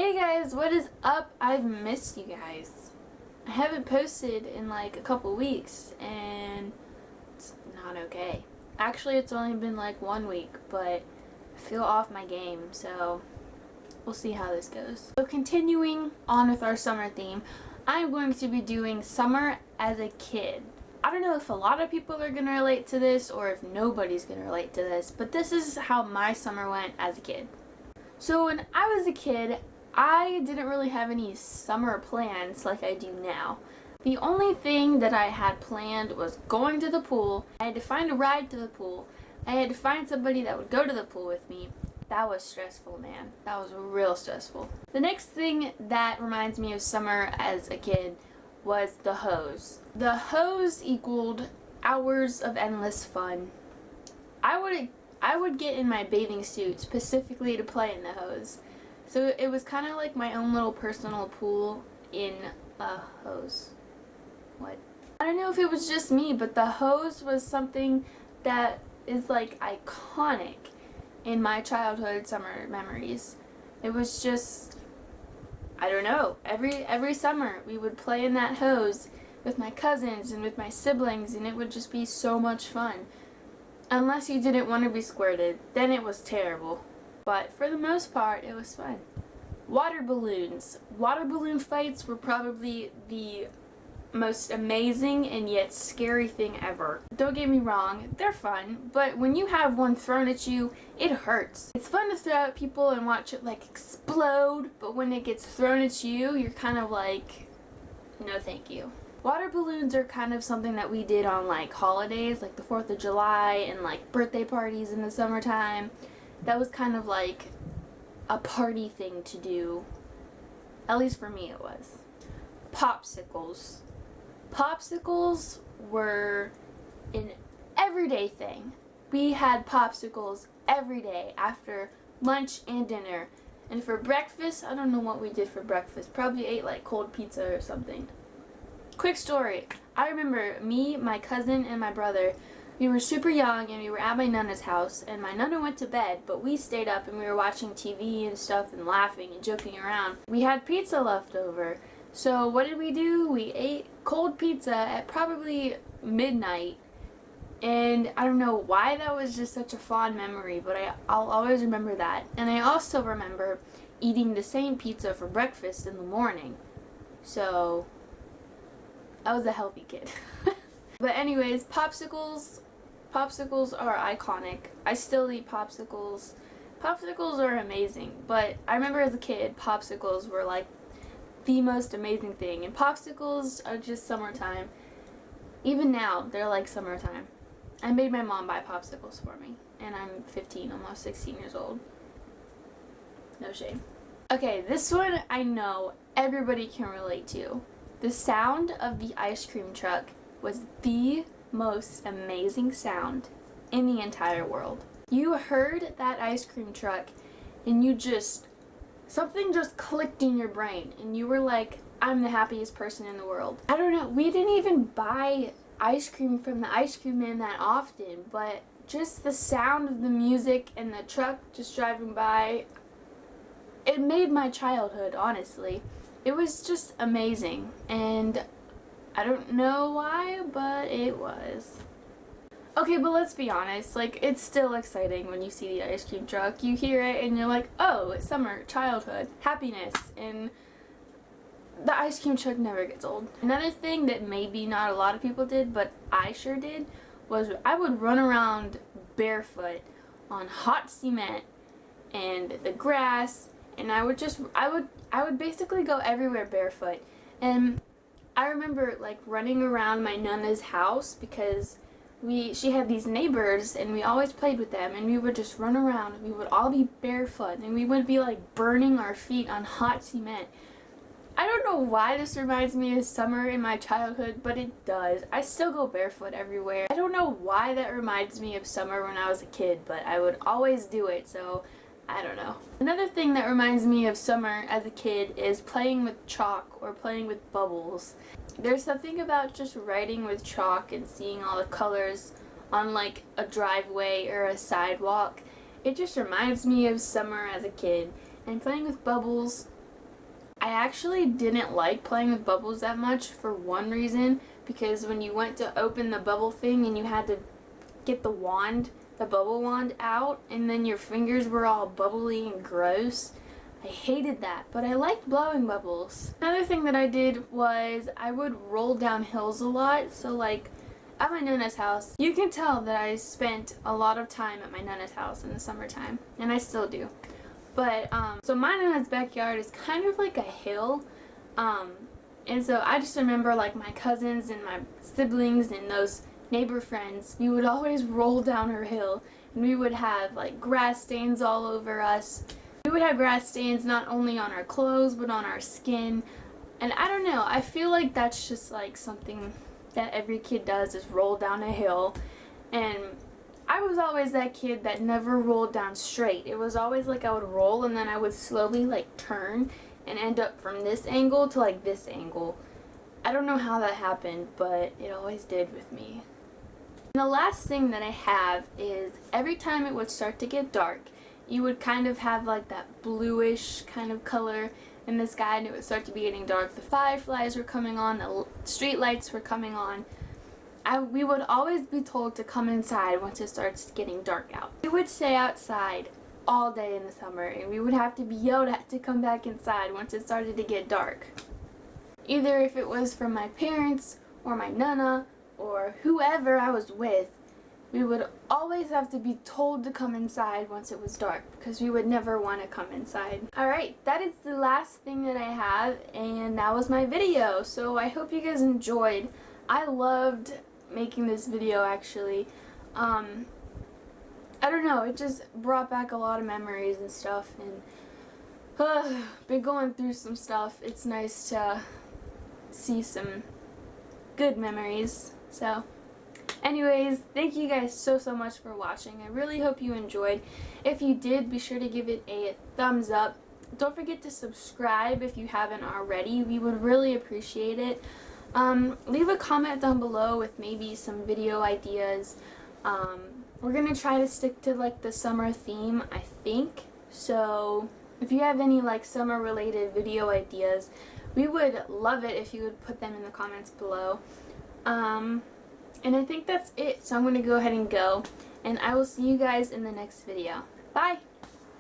Hey guys, what is up? I've missed you guys. I haven't posted in like a couple weeks and it's not okay. Actually, it's only been like 1 week, but I feel off my game, so we'll see how this goes. So continuing on with our summer theme, I'm going to be doing summer as a kid. I don't know if a lot of people are going to relate to this or if nobody's going to relate to this, but this is how my summer went as a kid. So when I was a kid, I didn't really have any summer plans like I do now. The only thing that I had planned was going to the pool. I had to find a ride to the pool. I had to find somebody that would go to the pool with me. That was stressful, man. That was real stressful. The next thing that reminds me of summer as a kid was the hose. The hose equaled hours of endless fun. I would get in my bathing suit specifically to play in the hose. So it was kind of like my own little personal pool in a hose. What? I don't know if it was just me, but the hose was something that is like iconic in my childhood summer memories. It was just, I don't know, every summer we would play in that hose with my cousins and with my siblings, and it would just be so much fun. Unless you didn't want to be squirted, then it was terrible. But for the most part, it was fun. Water balloons. Water balloon fights were probably the most amazing and yet scary thing ever. Don't get me wrong, they're fun, but when you have one thrown at you, it hurts. It's fun to throw at people and watch it like explode, but when it gets thrown at you, you're kind of like, no thank you. Water balloons are kind of something that we did on like holidays, like the 4th of July and like birthday parties in the summertime. That was kind of like a party thing to do. At least for me it was. Popsicles. Popsicles were an everyday thing. We had popsicles every day after lunch and dinner. And for breakfast, I don't know what we did for breakfast. Probably ate like cold pizza or something. Quick story. I remember me, my cousin, and my brother, we were super young and we were at my Nana's house, and my Nana went to bed, but we stayed up and we were watching TV and stuff and laughing and joking around. We had pizza left over. So what did we do? We ate cold pizza at probably midnight, and I don't know why that was just such a fond memory, but I'll always remember that. And I also remember eating the same pizza for breakfast in the morning. So I was a healthy kid. But anyways, popsicles are iconic. I still eat popsicles. Popsicles are amazing, but I remember as a kid, popsicles were like the most amazing thing, and popsicles are just summertime. Even now, they're like summertime. I made my mom buy popsicles for me, and I'm 15, almost 16 years old. No shame. Okay, this one I know everybody can relate to. The sound of the ice cream truck was the most amazing sound in the entire world. You heard that ice cream truck and something just clicked in your brain and you were like, I'm the happiest person in the world. I don't know, we didn't even buy ice cream from the ice cream man that often, but just the sound of the music and the truck just driving by, it made my childhood, honestly. It was just amazing, and I don't know why, but it was. Okay, but let's be honest, like, it's still exciting when you see the ice cream truck. You hear it and you're like, oh, it's summer, childhood, happiness, and the ice cream truck never gets old. Another thing that maybe not a lot of people did, but I sure did, was I would run around barefoot on hot cement and the grass, and I would basically go everywhere barefoot. And I remember like running around my Nana's house because she had these neighbors and we always played with them, and we would just run around and we would all be barefoot and we would be like burning our feet on hot cement. I don't know why this reminds me of summer in my childhood, but it does. I still go barefoot everywhere. I don't know why that reminds me of summer when I was a kid, but I would always do it, so I don't know. Another thing that reminds me of summer as a kid is playing with chalk or playing with bubbles. There's something about just writing with chalk and seeing all the colors on like a driveway or a sidewalk. It just reminds me of summer as a kid. And playing with bubbles I actually didn't like playing with bubbles that much for one reason, because when you went to open the bubble thing and you had to get the wand, the bubble wand out, and then your fingers were all bubbly and gross. I hated that, but I liked blowing bubbles. Another thing that I did was I would roll down hills a lot. So like at my Nana's house, you can tell that I spent a lot of time at my Nana's house in the summertime, and I still do. But so my Nana's backyard is kind of like a hill, and so I just remember like my cousins and my siblings and those neighbor friends, we would always roll down her hill, and we would have like grass stains all over us. We would have grass stains not only on our clothes but on our skin, and I don't know, I feel like that's just like something that every kid does, is roll down a hill. And I was always that kid that never rolled down straight. It was always like I would roll and then I would slowly like turn and end up from this angle to like this angle. I don't know how that happened, but it always did with me. And the last thing that I have is every time it would start to get dark, you would kind of have like that bluish kind of color in the sky, and it would start to be getting dark. The fireflies were coming on, the street lights were coming on. We would always be told to come inside once it starts getting dark out. We would stay outside all day in the summer, and we would have to be yelled at to come back inside once it started to get dark. Either if it was from my parents or my nana or whoever I was with, we would always have to be told to come inside once it was dark, because we would never want to come inside. Alright, that is the last thing that I have, and that was my video. So I hope you guys enjoyed. I loved making this video, actually. I don't know, it just brought back a lot of memories and stuff, and been going through some stuff. It's nice to see some good memories. So anyways, thank you guys so much for watching. I really hope you enjoyed. If you did, be sure to give it a thumbs up. Don't forget to subscribe if you haven't already. We would really appreciate it. Leave a comment down below with maybe some video ideas. We're gonna try to stick to like the summer theme, I think. So if you have any like summer related video ideas, we would love it if you would put them in the comments below. And I think that's it. So I'm going to go ahead and go. And I will see you guys in the next video. Bye!